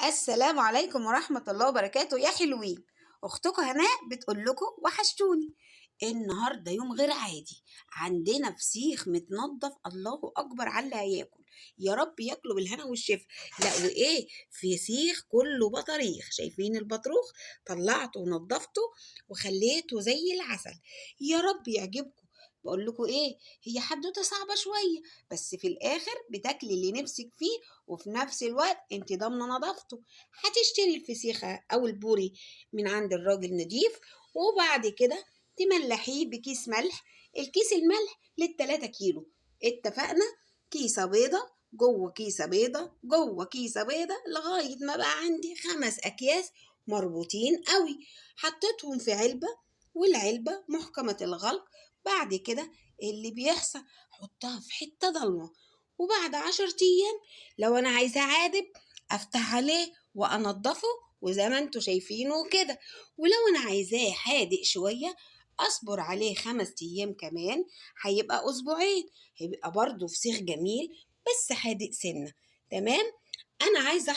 السلام عليكم ورحمة الله وبركاته يا حلوين. أختكم هناء بتقول لكم وحشتوني. النهاردة يوم غير عادي، عندنا فسيخ متنضف، الله أكبر على اللي هياكل، يا رب ياكلوا بالهنا والشفا. لا وإيه، فسيخ كله بطاريخ، شايفين البطروخ؟ طلعته ونضفته وخليته زي العسل، يا رب يعجبكم. بقول لكم ايه، هي حدوته صعبة شوية، بس في الاخر بتاكلي اللي نفسك فيه، وفي نفس الوقت انت ضامنة نظافته. هتشتري الفسيخة او البوري من عند الراجل نضيف، وبعد كده تملحيه بكيس ملح. الكيس الملح لل3 كيلو، اتفقنا؟ كيسة بيضة جوه كيسة بيضة جوه كيسة بيضة، لغاية ما بقى عندي 5 أكياس مربوطين قوي. حطيتهم في علبة، والعلبة محكمة الغلق. بعد كده اللي بيحصل، حطها في حتة ضلمة، وبعد 10 أيام لو أنا عايزة عادب أفتح عليه وأنضفه، وزي ما انتوا شايفينه كده. ولو أنا عايزاه حادق شوية أصبر عليه 5 أيام كمان، هيبقى أسبوعين، هيبقى برضه فسيخ جميل بس حادق سنة. تمام. أنا عايزة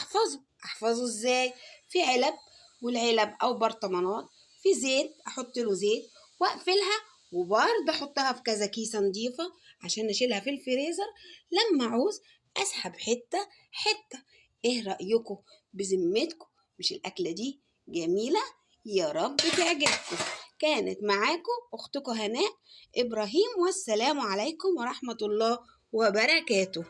أحفظه إزاي؟ في علب، والعلب أو برطمانات في زيت، أحط له زيت وأقفلها، وبرضه أحطها في كذا كيسة نضيفة عشان أشيلها في الفريزر لما أعوز أسحب حتة حتة. إيه رأيكم؟ بذمتكم مش الأكلة دي جميلة؟ يا رب تعجبكم. كانت معاكم أختكم هناء إبراهيم، والسلام عليكم ورحمة الله وبركاته.